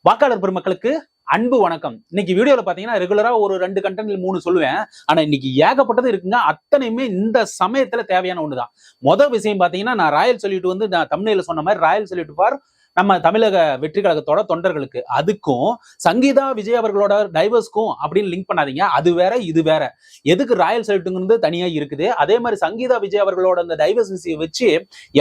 வாக்காளர் பெருமக்களுக்கு அன்பு வணக்கம். இன்னைக்கு வீடியோல பாத்தீங்கன்னா ரெகுலரா ஒரு 2 கண்டென்ட்ல 3 சொல்லுவேன். ஆனா இன்னைக்கு ஏகப்பட்டது இருக்குங்க. அத்தனையுமே இந்த சமயத்துல தேவையான ஒண்ணுதான். விஷயம் பாத்தீங்கன்னா, நான் ராயல் சொல்லிட்டு வந்து நான் தம்ப்நெயில்ல சொன்ன மாதிரி ராயல் சொல்லிட்டு ஃபார் நம்ம தமிழக வெற்றி கழகத்தோட தொண்டர்களுக்கு, அதுக்கும் சங்கீதா விஜய் அவர்களோட டைவர்ஸ்க்கும் அப்படின்னு லிங்க் பண்ணாதீங்க. அது வேற இது வேற. எதுக்கு ராயல் செல்ட்டுங்கிறது தனியா இருக்குது. அதே மாதிரி சங்கீதா விஜய் அவர்களோட அந்த டைவர்ஸ் விஷயம் வச்சு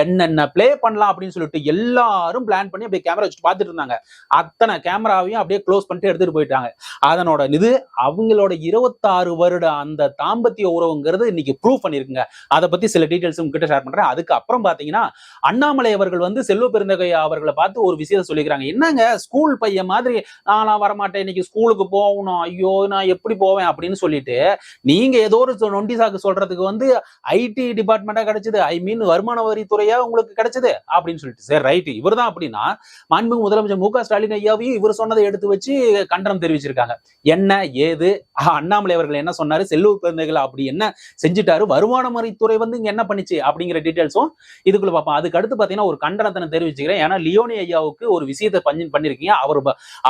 என்னென்ன பிளே பண்ணலாம் அப்படின்னு சொல்லிட்டு எல்லாரும் பிளான் பண்ணி அப்படியே கேமரா வச்சு பார்த்துட்டு இருந்தாங்க. அத்தனை கேமராவையும் அப்படியே க்ளோஸ் பண்ணிட்டு எடுத்துட்டு போயிட்டாங்க. அதனோட இது அவங்களோட 26 வருட அந்த தாம்பத்திய உறவுங்கிறது இன்னைக்கு ப்ரூவ் பண்ணிருக்குங்க. அதை பத்தி சில டீடைல்ஸ் உங்ககிட்ட ஷேர் பண்றேன். அதுக்கப்புறம் பாத்தீங்கன்னா, அண்ணாமலை அவர்கள் வந்து செல்வ பெருந்தகை அவர்களை பார்த்து ஒரு விஷயத்தை சொல்லிக்கிறாங்க. என்னங்க ஸ்கூல் பையன் மாதிரி நான் வரமாட்டேன், இன்னைக்கு ஸ்கூலுக்கு போகணும், ஐயோ நான் எப்படி போவேன் அப்படின்னு சொல்லிட்டு நீங்க ஏதோ ஒரு நொண்டி சாக்கு சொல்றதுக்கு வந்து ஐடி டிபார்ட்மெண்டா கிடைச்சது, ஐ மீன் வருமான வரித்துறையா உங்களுக்கு கிடைச்சது அப்படின்னு சொல்லிட்டு, சரி ரைட், இவர் தான் அப்படின்னா மாண்புமிகு முதலமைச்சர் மு க ஸ்டாலின் ஐயாவையும் இவர் சொன்னதை எடுத்து வச்சு கண்டனம் தெரிவிச்சிருக்காங்க. என்ன ஏது அண்ணாமலை அவர்கள் என்ன சொன்னாரு, செல்வ பெருந்தகைகள் அப்படி என்ன செஞ்சுட்டாரு, வருமான வரித்துறை வந்து இங்க என்ன பண்ணிச்சு அப்படிங்கிற டீடைல்ஸும் இதுக்குள்ள பார்ப்போம். அதுக்கு அடுத்து பாத்தீங்கன்னா ஒரு கண்டனத்தை தெரிவிச்சுக்கிறேன். ஏன்னா லியோனி ஐயாவுக்கு ஒரு விஷயத்தை பண்ணிருக்கீங்க.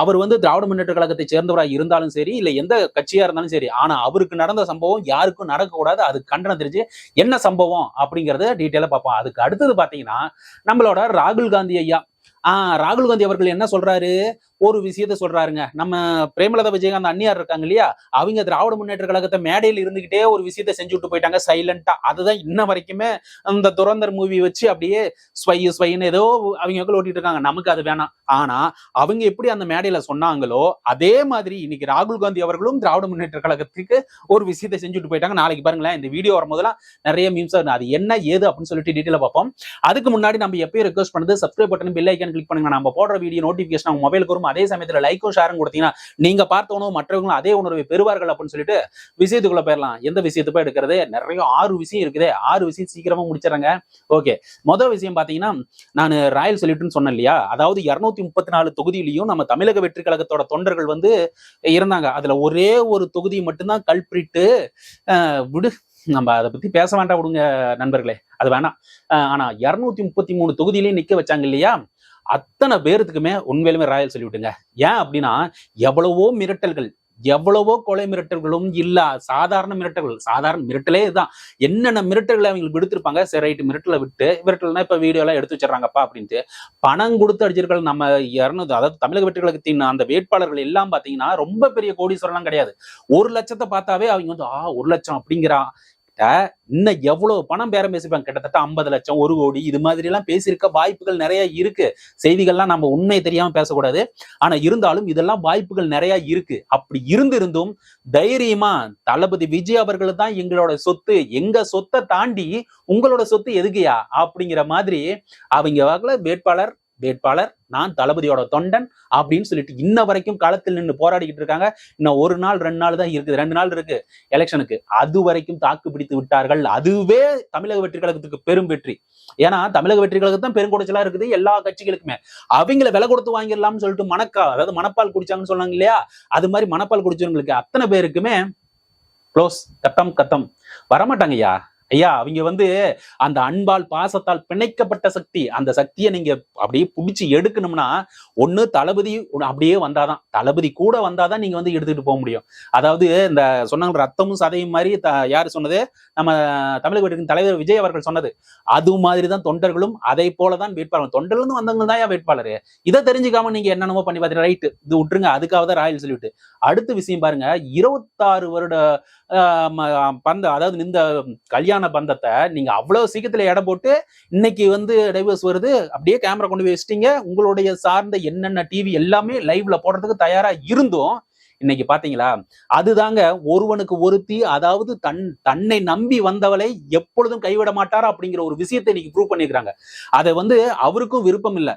அவர் வந்து திராவிட முன்னேற்ற கழகத்தை சேர்ந்தவராக இருந்தாலும் சரி, இல்ல எந்த கட்சியா இருந்தாலும் சரி, ஆனா அவருக்கு நடந்த சம்பவம் யாருக்கும் நடக்கக்கூடாது. அது கண்டனம் தெரிஞ்சு என்ன சம்பவம் அப்படிங்கறத டீட்டெயிலா பார்ப்போம். அதுக்கு அடுத்தது பாத்தீங்கன்னா நம்மளோட ராகுல் காந்தி ஐயா, ராகுல் காந்தி அவர்கள் என்ன சொல்றாரு, ஒரு விஷயத்த சொல்றாருங்க. நம்ம பிரேமலதா விஜயகாந்த் அண்ணியார் இருக்காங்க இல்லையா, அவங்க திராவிட முன்னேற்ற கழகத்தை மேடையில் இருந்துகிட்டே ஒரு விஷயத்த செஞ்சு விட்டு போயிட்டாங்க சைலண்டா. அதுதான் இன்ன வரைக்குமே அந்த துரந்தர் மூவி வச்சு அப்படியே ஸ்வைன்னு ஏதோ அவங்க ஓட்டிட்டு இருக்காங்க. நமக்கு அது வேணாம். ஆனா அவங்க எப்படி அந்த மேடையில சொன்னாங்களோ அதே மாதிரி இன்னைக்கு ராகுல் காந்தி அவர்களும் திராவிட முன்னேற்ற கழகத்துக்கு ஒரு விஷயத்தை செஞ்சுட்டு போயிட்டாங்க. நாளைக்கு பாருங்களேன், இந்த வீடியோ வரும்போதெல்லாம் நிறைய மீம்ஸ் அது என்ன ஏது அப்படின்னு சொல்லிட்டு டீட்டெயிலா பார்ப்போம். அதுக்கு முன்னாடி நம்ம எப்பயும் ரெக்வஸ்ட் பண்ணது subscribe button bell icon click பண்ணுங்க. நம்ம போடுற வீடியோ நோட்டிபிகேஷன் உங்க மொபைலுக்கு வரும். அதே சமயத்துல லைக்கும் ஷேரும் கொடுத்தீங்கன்னா நீங்க பார்த்த உணவு மற்றவங்களும் அதே உணர்வை பெறுவார்கள் அப்படின்னு சொல்லிட்டு விஷயத்துக்குள்ள போயிடலாம். எந்த விஷயத்தை போய் எடுக்கிறது, நிறைய 6 விஷயம் இருக்குது. 6 விஷயம் சீக்கிரமா முடிச்சிடறேங்க. ஓகே, விஷயம் பாத்தீங்கன்னா, நான் ராயல் சொல்லிட்டுன்னு சொன்னேன் இல்லையா, அதாவது 234 தொகுதியிலையும் நம்ம தமிழக வெற்றி கழகத்தோட தொண்டர்கள் வந்து இருந்தாங்க. அதுல ஒரே ஒரு தொகுதி மட்டும்தான் கல்பிரிட்டு விடு, நம்ம அதை பத்தி பேச வேண்டாம், விடுங்க நண்பர்களே, அது வேணாம். ஆனா 233 தொகுதியிலையும் நிக்க வச்சாங்க இல்லையா, அத்தனை பேருத்துக்குமே உண்மையிலுமே ராயல் சொல்லிவிட்டுங்க. ஏன் அப்படின்னா, எவ்வளவோ மிரட்டல்கள், எவ்வளவோ கொலை மிரட்டல்களும் இல்ல, சாதாரண மிரட்டல்கள், சாதாரண மிரட்டலே இதுதான். என்னென்ன மிரட்டல்களை அவங்களுக்கு விடுத்திருப்பாங்க. சரி ரைட்டு, மிரட்டலை விட்டு, மிரட்டல்னா இப்ப வீடியோ எல்லாம் எடுத்து வச்சிடறாங்கப்பா அப்படின்ட்டு பணம் கொடுத்து அடிச்சிருக்கள் நம்ம 200, அதாவது தமிழக வெற்றி கழகத்தின் அந்த வேட்பாளர்கள் எல்லாம் பாத்தீங்கன்னா ரொம்ப பெரிய கோடீஸ்வரம்லாம் கிடையாது. 1 லட்சத்தை பார்த்தாவே அவங்க வந்து 1 லட்சம் அப்படிங்கிறா, இன்னும் எவ்வளவு பணம் பேரம் பேசிப்பாங்க, கிட்டத்தட்ட 50 லட்சம், 1 கோடி, இது மாதிரி எல்லாம் பேசியிருக்க வாய்ப்புகள் நிறைய இருக்கு. செய்திகள்லாம் நம்ம உண்மை தெரியாம பேசக்கூடாது. ஆனா இருந்தாலும் இதெல்லாம் வாய்ப்புகள் நிறைய இருக்கு. அப்படி இருந்தும் தைரியமா தளபதி விஜய் அவர்கள் தான் எங்களோட சொத்து, எங்க சொத்தை தாண்டி உங்களோட சொத்து எதுக்குயா அப்படிங்கிற மாதிரி அவங்க வேட்பாளர் நான் தளபதியோட தொண்டன் அப்படின்னு சொல்லிட்டு இன்ன வரைக்கும் களத்தில் நின்று போராடிக்கிட்டு இருக்காங்க. இன்னும் 1 நாள் 2 நாள் தான் இருக்குது, 2 நாள் இருக்கு எலெக்ஷனுக்கு. அது வரைக்கும் தாக்கு பிடித்து விட்டார்கள். அதுவே தமிழக வெற்றி கழகத்துக்கு பெரும் வெற்றி. ஏன்னா தமிழக வெற்றி கழகத்தான் பெருங்குடைச்சலா இருக்குது எல்லா கட்சிகளுக்குமே. அவங்களை விலை கொடுத்து வாங்கிடலாம்னு சொல்லிட்டு அதாவது மணப்பால் குடிச்சாங்கன்னு சொன்னாங்க இல்லையா, அது மாதிரி மணப்பால் குடிச்சவங்களுக்கு அத்தனை பேருக்குமே க்ளோஸ், கத்தம் வரமாட்டாங்க ஐயா. அவங்க வந்து அந்த அன்பால் பாசத்தால் பிணைக்கப்பட்ட சக்தி. அந்த சக்தியை நீங்க அப்படியே பிடிச்சி எடுக்கணும்னா ஒண்ணு தளபதி அப்படியே வந்தாதான், தளபதி கூட வந்தாதான் நீங்க வந்து எடுத்துட்டு போக முடியும். அதாவது இந்த சொன்னாங்க ரத்தமும் சதையும் மாதிரி யாரு சொன்னது, நம்ம தமிழக வெற்றியின் தலைவர் விஜய் அவர்கள் சொன்னது. அது மாதிரிதான் தொண்டர்களும் அதை போலதான் வேட்பாளர். தொண்டர்ல இருந்து வந்தவங்க தான் வேட்பாளர். இதை தெரிஞ்சுக்காம நீங்க என்னென்னமோ பண்ணி பார்த்து ரைட்டு இது விட்டுருங்க. அதுக்காக தான் ராயல் சொல்லிட்டு அடுத்த விஷயம் பாருங்க. 26 வருட அதாவது இந்த கல்யாண பந்தத்தை நீங்க அவ்வளவு சீக்கிரத்துல எடை போட்டு இன்னைக்கு வந்து டைவர்ஸ் வருது, அப்படியே கேமரா கொண்டு போய் வச்சிட்டீங்க. உங்களுடைய சார்ந்த என்னென்ன டிவி எல்லாமே லைவ்ல போடுறதுக்கு தயாரா இருந்தும் இன்னைக்கு பாத்தீங்களா, அதுதாங்க ஒருவனுக்கு ஒருத்தி, அதாவது தன்னை நம்பி வந்தவளை எப்பொழுதும் கைவிட மாட்டாரா அப்படிங்கிற ஒரு விஷயத்தை இன்னைக்கு ப்ரூவ் பண்ணிருக்காங்க. அதை வந்து அவருக்கும் விருப்பம் இல்லை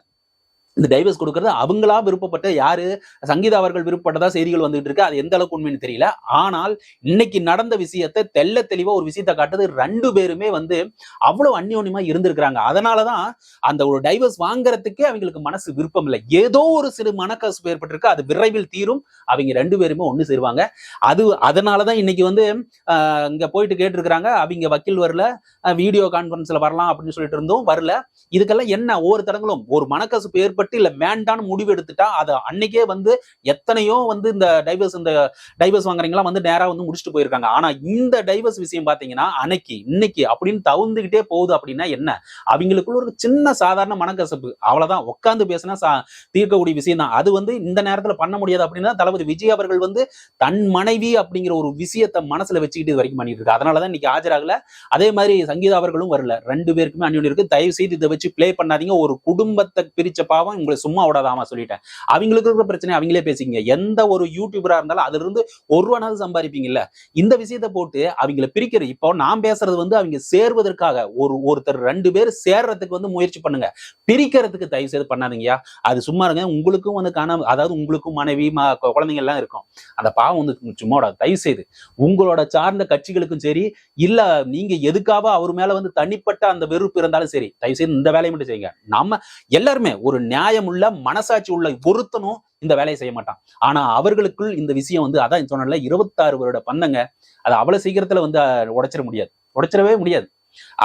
இந்த டைவர்ஸ் கொடுக்கறது, அவங்களா விருப்பப்பட்ட, யாரு சங்கீதா அவர்கள் விருப்பப்பட்டதா செய்திகள் வந்துட்டு இருக்கு. அது எந்த அளவுக்கு உண்மைன்னு தெரியல. ஆனால் இன்னைக்கு நடந்த விஷயத்தை தெள்ள தெளிவா ஒரு விஷயத்தை காட்டுது. 2 பேருமே வந்து அவ்வளவு அந்யோன்யமா இருந்திருக்கிறாங்க. அதனாலதான் அந்த ஒரு டைவர்ஸ் வாங்குறதுக்கே அவங்களுக்கு மனசு விருப்பம் இல்லை. ஏதோ ஒரு சிறு மனக்கசப்பு ஏற்பட்டிருக்கு, அது விரைவில் தீரும். அவங்க 2 பேருமே ஒண்ணு சேருவாங்க. அதனாலதான் இன்னைக்கு வந்து இங்க போயிட்டு கேட்டிருக்கிறாங்க. அவங்க வக்கீல் வரல, வீடியோ கான்பரன்ஸ்ல வரலாம் அப்படின்னு சொல்லிட்டு இருந்தோம், வரல. இதுக்கெல்லாம் என்ன ஒவ்வொரு தடங்களும் ஒரு மனக்கசப்பு ஏற்பட்டு அவதிப்பட்டு இல்ல வேண்டான்னு முடிவு எடுத்துட்டா அது அன்னைக்கே வந்து எத்தனையோ வந்து இந்த டைவர்ஸ் வாங்குறீங்களா வந்து நேரா வந்து முடிச்சுட்டு போயிருக்காங்க. ஆனா இந்த டைவர்ஸ் விஷயம் பாத்தீங்கன்னா அன்னைக்கு இன்னைக்கு அப்படின்னு தவுந்துகிட்டே போகுது. அப்படின்னா என்ன, அவங்களுக்குள்ள ஒரு சின்ன சாதாரண மனக்கசப்பு, அவ்வளவுதான். உட்கார்ந்து பேசினா தீர்க்கக்கூடிய விஷயம் தான். அது வந்து இந்த நேரத்துல பண்ண முடியாது. அப்படின்னா தளபதி விஜய் அவர்கள் வந்து தன் மனைவி அப்படிங்கிற ஒரு விஷயத்தை மனசுல வச்சுக்கிட்டு இது வரைக்கும் பண்ணிட்டு இருக்கு. அதனாலதான் இன்னைக்கு ஆஜராகல. அதே மாதிரி சங்கீதா அவர்களும் வரல. 2 பேருக்குமே அந்யோன்யம் இருக்கு. தயவு செய்து இதை வச்சு பிளே பண்ணாதீங்க. ஒரு குடும்பத்தை பிரிச்ச பாவம் உங்களை சும்மா விடாதாமா சொல்லிட்டேன். அவங்களுக்கு இருக்கிற பிரச்சனை அவங்களே பேசிக்கங்க. எந்த ஒரு யூடியூபரா இருந்தாலும் அதுல இருந்து ஒரு ரூபானாவது சம்பாதிப்பீங்கல்ல. இந்த விஷயத்தை போட்டு அவங்கள பிரிக்கிற, இப்போ நான் பேசுறது வந்து அவங்க சேர்வதற்காக, ஒருத்தர் 2 பேர் சேர்றதுக்கு வந்து முயற்சி பண்ணுங்க. பிரிக்கிறதுக்கு தயவு செய்து பண்ணாதீங்கயா. அது சும்மா இருங்க. உங்களுக்கும் வந்து அதாவது உங்களுக்கும் மனைவி குழந்தைங்க எல்லாம் இருக்கும். அந்த பாவம் வந்து சும்மா விடாது. தயவு செய்து உங்களோட சார்ந்த கட்சிகளுக்கும் சரி, இல்ல நீங்க எதுக்காக அவர் மேல வந்து தனிப்பட்ட அந்த வெறுப்பு இருந்தாலும் சரி, தயவு செய்து இந்த வேலையை மட்டும் செய்யுங்க. நம்ம எல்லாருமே ஒரு நியாயம் உள்ள மனசாட்சி உள்ள ஒருத்தனும் இந்த வேலையை செய்ய மாட்டான். ஆனா அவர்களுக்குள் இந்த விஷயம் வந்து அதான் சொன்னல 26 வருட பந்தங்க. அது அவ்வளவு சீக்கிரத்துல வந்து உடைச்சிடவே முடியாது.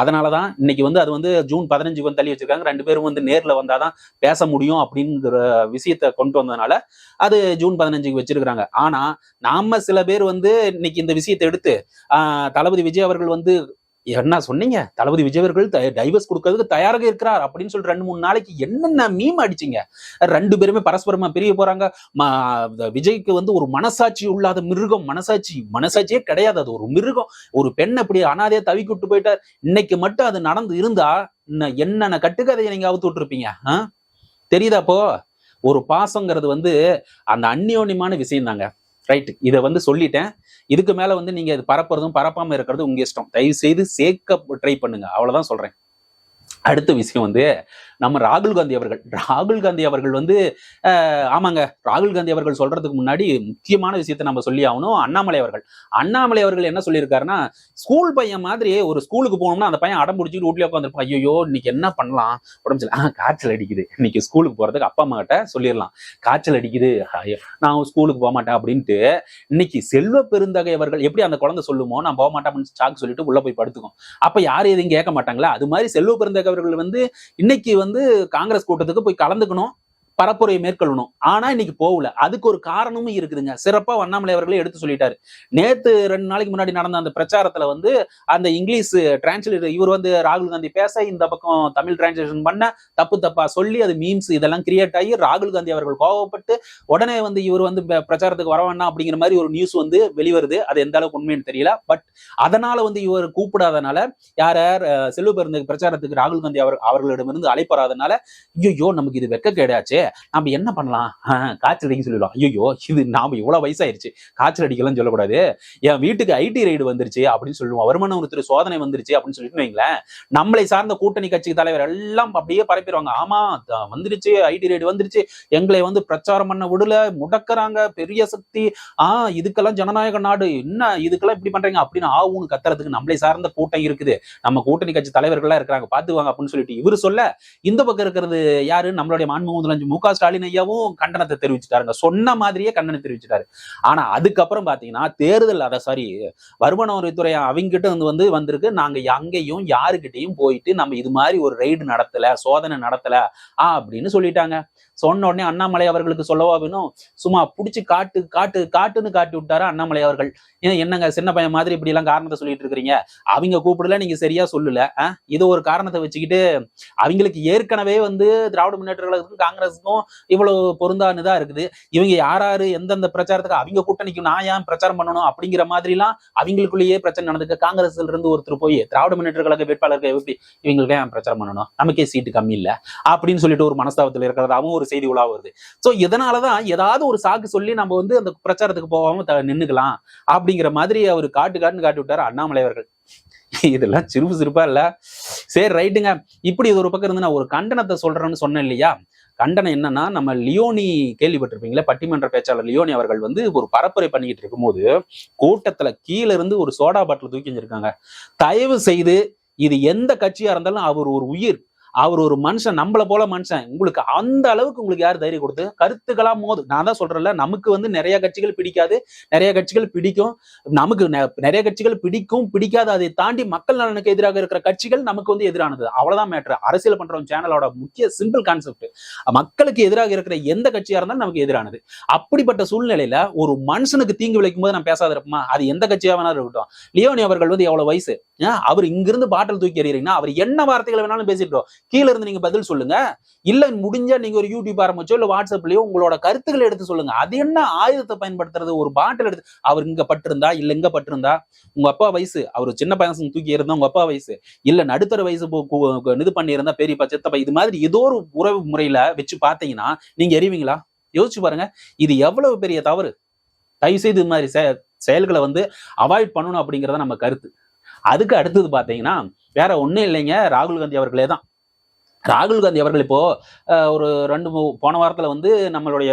அதனாலதான் இன்னைக்கு வந்து அது வந்து ஜூன் 15 வந்து தள்ளி வச்சிருக்காங்க. 2 பேரும் வந்து நேர்ல வந்தாதான் பேச முடியும் அப்படிங்கிற விஷயத்த கொண்டு வந்ததுனால அது ஜூன் 15 வச்சிருக்காங்க. ஆனா நாம சில பேர் வந்து இன்னைக்கு இந்த விஷயத்தை எடுத்து தளபதி விஜய் அவர்கள் வந்து என்ன சொன்னீங்க, தளபதி விஜய் அவர்கள் டைவர்ஸ் கொடுக்கறதுக்கு தயாராக இருக்கிறார் அப்படின்னு சொல்லி 2-3 நாளைக்கு என்னென்ன மீம் அடிச்சிங்க. 2 பேருமே பரஸ்பரமா பிரிய போறாங்க. விஜய்க்கு வந்து ஒரு மனசாட்சி இல்லாத மிருகம், மனசாட்சியே கிடையாது. அது ஒரு மிருகம். ஒரு பெண் அப்படி அனாதையா தவிக்கி விட்டு போயிட்டார். இன்னைக்கு மட்டும் அது நடந்து இருந்தா என்னென்ன கட்டுக்கதையை நீங்க அவுத்து விட்டுருப்பீங்க. தெரியுதா? அப்போ ஒரு பாசங்கிறது வந்து அந்த அந்யோன்யமான விஷயம் தாங்க. ரைட், இதை வந்து சொல்லிட்டேன். இதுக்கு மேல வந்து நீங்க பரப்புறதும் பரப்பாம இருக்கிறது உங்க இஷ்டம். தயவு செய்து சேர்க்க ட்ரை பண்ணுங்க, அவ்வளவுதான் சொல்றேன். அடுத்த விஷயம் வந்து நம்ம ராகுல் காந்தி அவர்கள் வந்து ஆமாங்க, ராகுல் காந்தி அவர்கள் சொல்றதுக்கு முன்னாடி முக்கியமான விஷயத்தை நம்ம சொல்லி ஆகணும். அண்ணாமலை அவர்கள் என்ன சொல்லியிருக்காருன்னா, ஸ்கூல் பையன் மாதிரி ஒரு ஸ்கூலுக்கு போனோம்னா அந்த பையன் அடம் பிடிச்சிட்டு வீட்லயே உட்காந்துருப்பான். ஐயோ இன்னைக்கு என்ன பண்ணலாம், உடம்பு சரியில்லை, காய்ச்சல் அடிக்குது, இன்னைக்கு ஸ்கூலுக்கு போறதுக்கு அப்பா அம்மா கிட்ட சொல்லிடலாம், காய்ச்சல் அடிக்குது, நான் ஸ்கூலுக்கு போக மாட்டேன் அப்படின்ட்டு. இன்னைக்கு செல்வ பெருந்தகை அவர்கள் எப்படி அந்த குழந்தை சொல்லுமோ நான் போக மாட்டேன் அப்படின்னு சாக்கு சொல்லிட்டு உள்ள போய் படுத்துக்கும். அப்ப யாரும் எதையும் கேட்க மாட்டாங்களா? அது மாதிரி செல்வ பெருந்தகை அவர்கள் வந்து இன்னைக்கு வந்து காங்கிரஸ் கூட்டத்துக்கு போய் கலந்துக்கணும், பரப்புரை மேற்கொள்ளணும். ஆனா இன்னைக்கு போகல. அதுக்கு ஒரு காரணமும் இருக்குதுங்க. சிறப்பா அண்ணாமலை அவர்களே எடுத்து சொல்லிட்டாரு. நேத்து 2 நாளைக்கு முன்னாடி நடந்த அந்த பிரச்சாரத்துல வந்து அந்த இங்கிலீஷ் டிரான்ஸ்லேட்டர் இவர் வந்து ராகுல் காந்தி பேச இந்த பக்கம் தமிழ் டிரான்ஸ்லேஷன் பண்ண தப்பா சொல்லி அது மீம்ஸ் இதெல்லாம் கிரியேட் ஆகி ராகுல் காந்தி அவர்கள் கோபப்பட்டு உடனே வந்து இவர் வந்து பிரச்சாரத்துக்கு வர வேண்டாம் அப்படிங்கிற மாதிரி ஒரு நியூஸ் வந்து வெளிவருது. அது எந்த அளவுக்கு உண்மைன்னு தெரியல. பட் அதனால வந்து இவர் கூப்பிடாதனால யார் செல்வ பெருந்தகை பிரச்சாரத்துக்கு ராகுல் காந்தி அவர்களிடமிருந்து அழைப்பறாதனால ஐயோ நமக்கு இது வெக்க கேடாச்சு, நம்ம என்ன பண்ணலாம், காய்ச்சல் அடிக்க சொல்லிடலாம். ஐயோ இது நாம இவ்வளவு வயசாயிருச்சு, காய்ச்சல் அடிக்கலாம் சொல்லக்கூடாது, என் வீட்டுக்கு ஐடி ரைடு வந்துருச்சு அப்படின்னு சொல்லுவோம், வருமான வரித்துறை சோதனை வந்துருச்சு அப்படின்னு சொல்லிட்டு வைங்களேன், நம்மளை சார்ந்த கூட்டணி கட்சி தலைவர் எல்லாம் அப்படியே பரப்பிடுவாங்க. ஆமா வந்துருச்சு, ஐடி ரைடு வந்துருச்சு, எங்களை வந்து பிரச்சாரம் பண்ண விடல, முடக்கிறாங்க, பெரிய சக்தி, இதுக்கெல்லாம் ஜனநாயக நாடு, என்ன இதுக்கெல்லாம் இப்படி பண்றீங்க அப்படின்னு ஆவுன்னு கத்துறதுக்கு நம்மளை சார்ந்த கூட்டம் இருக்குது, நம்ம கூட்டணி கட்சி தலைவர்கள்லாம் இருக்கிறாங்க, பாத்துவாங்க அப்படின்னு சொல்லிட்டு இவர் சொல்ல, இந்த பக்கம் இருக்கிறது யாரு, நம்மளுடைய மாண்புமிகு முதலமைச்சர் மு க ஸ்டாலின் ஐயாவும் கண்டனத்தை தெரிவிச்சுட்டாருங்க. சொன்ன மாதிரியே கண்டனம் தெரிவிச்சுட்டாரு. ஆனா அதுக்கப்புறம் பாத்தீங்கன்னா தேர்தல் வருமான வரித்துறை அவங்ககிட்ட வந்து வந்திருக்கு, நாங்க அங்கேயும் யாருக்கிட்டையும் போயிட்டு நம்ம இது மாதிரி ஒரு ரைடு நடத்தல, சோதனை நடத்தல அப்படின்னு சொல்லிட்டாங்க. சொன்ன உடனே அண்ணாமலை அவர்களுக்கு சொல்லவா வேணும், சும்மா பிடிச்சி காட்டுன்னு காட்டி விட்டாரு அண்ணாமலை அவர்கள். என்னங்க சின்ன பையன் மாதிரி இப்படி எல்லாம் காரணத்தை சொல்லிட்டு இருக்கிறீங்க, அவங்க கூப்பிடல, நீங்க சரியா சொல்லல, இது ஒரு காரணத்தை வச்சுக்கிட்டு அவங்களுக்கு ஏற்கனவே வந்து திராவிட முன்னேற்ற கழகத்துக்கும் காங்கிரஸுக்கும் இவ்வளவு பொருந்தானுதா இருக்குது, இவங்க யாரு எந்தெந்த பிரச்சாரத்துக்கு அவங்க கூட்டணிக்கு நான் ஏன் பிரச்சாரம் பண்ணணும் அப்படிங்கிற மாதிரி எல்லாம் அவங்களுக்குள்ளேயே பிரச்சனை நடந்துக்கு. காங்கிரஸ்ல இருந்து ஒருத்தர் போய் திராவிட முன்னேற்ற கழக வேட்பாளர்கள் எப்படி இவங்களுக்கு ஏன் பிரச்சாரம் பண்ணணும், நமக்கே சீட்டு கம்மி இல்ல அப்படின்னு சொல்லிட்டு ஒரு மனஸ்தாபத்தில் இருக்கிறதாவும் ஒரு செய்தி உலா வருது. சோ இதனாலதான் ஏதாவது ஒரு சாக்கு சொல்லி நம்ம வந்து அந்த பிரச்சாரத்துக்கு போகாம நின்னுக்கலாம் அப்படிங்கிற மாதிரி அவர் காட்டுன்னு காட்டி விட்டாரு அண்ணாமலை அவர்கள். இதெல்லாம் சிரிப்பா இல்ல? சரி ரைட்டுங்க. இப்படி இது ஒரு பக்கம் இருந்து நான் ஒரு கண்டனத்தை சொல்றேன்னு சொன்னேன் இல்லையா? கண்டனம் என்னன்னா, நம்ம லியோனி கேள்விப்பட்டிருப்பீங்களே, பட்டிமன்ற பேச்சாளர் லியோனி அவர்கள் வந்து ஒரு பரப்புரை பண்ணிக்கிட்டு இருக்கும்போது கூட்டத்துல கீழே இருந்து ஒரு சோடா பாட்டில் தூக்கி வச்சிருக்காங்க. தயவு செய்து இது எந்த கட்சியா இருந்தாலும் அவர் ஒரு உயிர், அவர் ஒரு மனுஷன், நம்மள போல மனுஷன். உங்களுக்கு அந்த அளவுக்கு உங்களுக்கு யார் தைரியம் கொடுத்து கருத்துக்களா மோது? நான் தான் சொல்றேன்ல, நமக்கு வந்து நிறைய கட்சிகள் பிடிக்காது, நிறைய கட்சிகள் பிடிக்கும். நமக்கு நிறைய கட்சிகள் பிடிக்கும் பிடிக்காது. அதை தாண்டி மக்கள் நலனுக்கு எதிராக இருக்கிற கட்சிகள் நமக்கு வந்து எதிரானது. அவ்வளவுதான் மேட்ரு. அரசியல் பண்றவங்க சேனலோட முக்கிய சிம்பிள் கான்செப்ட், மக்களுக்கு எதிராக இருக்கிற எந்த கட்சியா இருந்தாலும் நமக்கு எதிரானது. அப்படிப்பட்ட சூழ்நிலையில ஒரு மனுஷனுக்கு தீங்கு விளைக்கும் போது நான் பேசாத இருப்போமா? அது எந்த கட்சியா வேணாலும் இருக்கட்டும். லியோனி அவர்கள் வந்து எவ்வளவு வயசு, அவர் இங்கிருந்து பாட்டில் தூக்கி எறியறீங்கன்னா அவர் என்ன வார்த்தைகளை வேணாலும் பேசிட்டோம், கீழே இருந்து நீங்க பதில் சொல்லுங்க. இல்ல முடிஞ்சா நீங்க ஒரு யூடியூப் ஆரம்பிச்சோ இல்ல வாட்ஸ்அப்லயோ உங்களோட கருத்துக்களை எடுத்து சொல்லுங்க. அது என்ன ஆயுதத்தை பயன்படுத்துறது? ஒரு பாட்டில் எடுத்து அவர் இங்க பட்டிருந்தா இல்ல இங்க பட்டிருந்தா, உங்க அப்பா வயசு, அவர் சின்ன பையன் தூக்கி இருந்தா உங்க அப்பா வயசு, இல்ல நடுத்தர வயசு இது பண்ணி இருந்தா பெரியப்பா சித்தப்பா, இது மாதிரி ஏதோ ஒரு உறவு முறையில வச்சு பாத்தீங்கன்னா நீங்க எறிவீங்களா? யோசிச்சு பாருங்க. இது எவ்வளவு பெரிய தவறு. தயவு செய்து இது மாதிரி செயல்களை வந்து அவாய்ட் பண்ணணும் அப்படிங்கறத நம்ம கருத்து. அதுக்கு அடுத்தது பாத்தீங்கன்னா வேற ஒண்ணும் இல்லைங்க, ராகுல் காந்தி அவர்களே தான். ராகுல் காந்தி அவர்கள் இப்போ ஒரு போன வாரத்துல வந்து நம்மளுடைய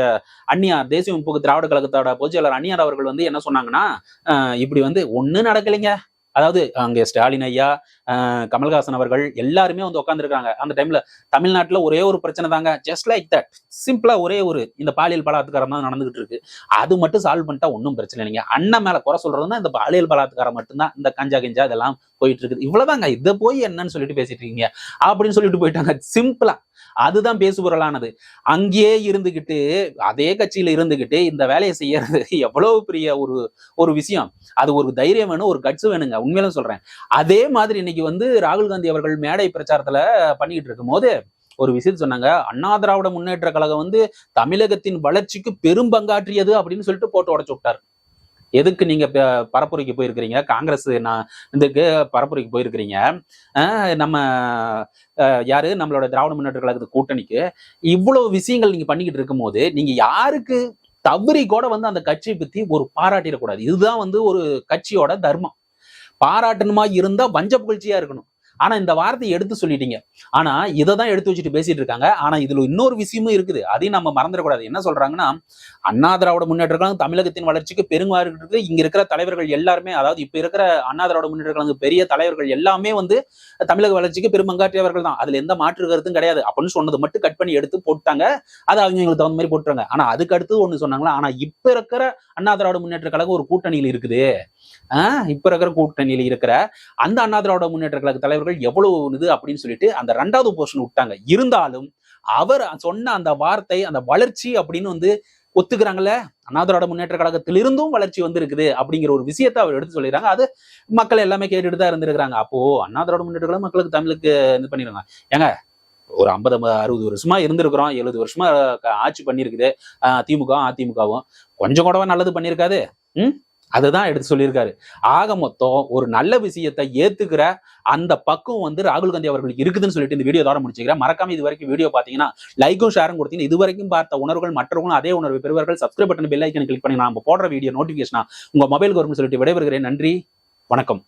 அந்நியார், தேசிய முற்போக்கு திராவிட கழகத்தோட பொதுச்செயலாளர் அந்நியார் அவர்கள் வந்து என்ன சொன்னாங்கன்னா, இப்படி வந்து ஒண்ணும் நடக்கலைங்க. அதாவது அங்க ஸ்டாலின் ஐயா, கமல்ஹாசன் அவர்கள் எல்லாருமே வந்து உட்காந்துருக்காங்க. அந்த டைம்ல தமிழ்நாட்டுல ஒரே ஒரு பிரச்சனை தாங்க, ஜஸ்ட் லைக் தட், சிம்பிளா ஒரே ஒரு இந்த பாலியல் பலாத்காரம் தான் நடந்துகிட்டு இருக்கு. அது மட்டும் சால்வ் பண்ணிட்டா ஒன்றும் பிரச்சனை இல்லைங்க. அண்ணன் மேல குறை சொல்றதுன்னா இந்த பாலியல் பலாத்காரம் மட்டும்தான், இந்த கஞ்சா கிஞ்சா இதெல்லாம் போயிட்டு இருக்குது. இவ்வளவுதாங்க. இதை போய் என்னன்னு சொல்லிட்டு பேசிட்டு இருக்கீங்க அப்படின்னு சொல்லிட்டு போயிட்டாங்க சிம்பிளா. அதுதான் பேசுபொருளானது. அங்கேயே இருந்துகிட்டு அதே கட்சியில இருந்துகிட்டு இந்த வேலையை செய்யறது எவ்வளவு பெரிய ஒரு விஷயம். அது ஒரு தைரியம் வேணும், ஒரு கட்ஸ் வேணுங்க. உண்மையில சொல்றேன். அதே மாதிரி இன்னைக்கு வந்து ராகுல் காந்தி அவர்கள் மேடை பிரச்சாரத்துல பண்ணிட்டு இருக்கும் போது ஒரு விஷயத்த சொன்னாங்க. அண்ணா திராவிட முன்னேற்ற கழகம் வந்து தமிழகத்தின் வளர்ச்சிக்கு பெரும் பங்காற்றியது அப்படின்னு சொல்லிட்டு போட்டு உடைச்சு விட்டார். எதுக்கு நீங்க பரப்புரைக்கு போயிருக்கிறீங்க? காங்கிரஸ் இதுக்கு பரப்புரைக்கு போயிருக்கிறீங்க. நம்ம யாரு நம்மளோட திராவிட முன்னேற்ற கழகத்து கூட்டணிக்கு இவ்வளவு விஷயங்கள் நீங்க பண்ணிக்கிட்டு இருக்கும் போது நீங்க யாருக்கு தவறி கூட வந்து அந்த கட்சியை பத்தி ஒரு பாராட்டிடக்கூடாது. இதுதான் வந்து ஒரு கட்சியோட தர்மம். பாராட்டணுமா இருந்தா வஞ்ச புகழ்ச்சியா இருக்கணும். ஆனா இந்த வார்த்தையை எடுத்து சொல்லிட்டீங்க. ஆனா இதை தான் எடுத்து வச்சுட்டு பேசிட்டு இருக்காங்க. ஆனா இதுல இன்னொரு விஷயமும் இருக்குது, அதையும் நம்ம மறந்துடக்கூடாது. என்ன சொல்றாங்கன்னா, அண்ணா திராவிட முன்னேற்ற கழகம் தமிழகத்தின் வளர்ச்சிக்கு பெருங்காறு இருக்கு. இங்க இருக்கிற தலைவர்கள் எல்லாருமே, அதாவது இப்ப இருக்கிற அண்ணா திராவிட முன்னேற்ற கழகம் பெரிய தலைவர்கள் எல்லாமே வந்து தமிழக வளர்ச்சிக்கு பெரும்பங்காற்றியவர்கள் தான். அதுல எந்த மாற்று கருத்தும் கிடையாது அப்படின்னு சொன்னது மட்டும் கட் பண்ணி எடுத்து போட்டாங்க. அது அவங்களுக்கு தகுந்த மாதிரி போட்டுறாங்க. ஆனா அதுக்கு அடுத்து ஒண்ணு சொன்னாங்களா, ஆனா இப்ப இருக்கிற அண்ணா திராவிட முன்னேற்ற கழகம் ஒரு கூட்டணியில் இருக்குது. இப்ப இருக்கிற கூட்டணியில் இருக்கிற அந்த அண்ணா திராவிட முன்னேற்ற கழக தலைவர்கள் எவ்வளவு இது அப்படின்னு சொல்லிட்டு அந்த 2வது போர்ஷன் விட்டாங்க. இருந்தாலும் அவர் சொன்ன அந்த வார்த்தை, அந்த வளர்ச்சி அப்படின்னு வந்து ஒத்துக்கிறாங்கல்ல, அண்ணா திராவிட முன்னேற்ற கழகத்திலிருந்தும் வளர்ச்சி வந்து இருக்குது அப்படிங்கிற ஒரு விஷயத்தை அவர் எடுத்து சொல்லிடுறாங்க. அது மக்கள் எல்லாமே கேட்டுட்டு தான் இருந்திருக்கிறாங்க. அப்போ அண்ணா திராவிட முன்னேற்ற கழகம் மக்களுக்கு தமிழுக்கு இது பண்ணிடுறாங்க. ஏங்க, ஒரு 50-60 வருஷமா இருந்திருக்கிறோம், 70 வருஷமா ஆட்சி பண்ணிருக்குது திமுக அதிமுகவும், கொஞ்சம் கூடவா நல்லது பண்ணிருக்காது? அதுதான் எடுத்து சொல்லியிருக்காரு. ஆக மொத்தம் ஒரு நல்ல விஷயத்தை ஏத்துக்கிற அந்த பக்கம் வந்து ராகுல் காந்தி அவர்களுக்கு இருக்குதுன்னு சொல்லிட்டு இந்த வீடியோ தவிர முடிச்சுக்கிறேன். மறக்காம இது வரைக்கும் வீடியோ பாத்தீங்கன்னா லைக்கும் ஷேரும் கொடுத்தீங்க. இது வரைக்கும் பார்த்த உணர்வுகள் மற்றவங்களும் அதே உணர்வை பெறுவார்கள். சப்ஸ்கிரைப் பட்டன் பெல் ஐக்கனை கிளிக் பண்ணி நம்ம போடுற வீடியோ நோட்டிபிகேஷனா உங்க மொபைலுக்கு வரும்னு சொல்லிட்டு விடைபெறுகிறேன். நன்றி, வணக்கம்.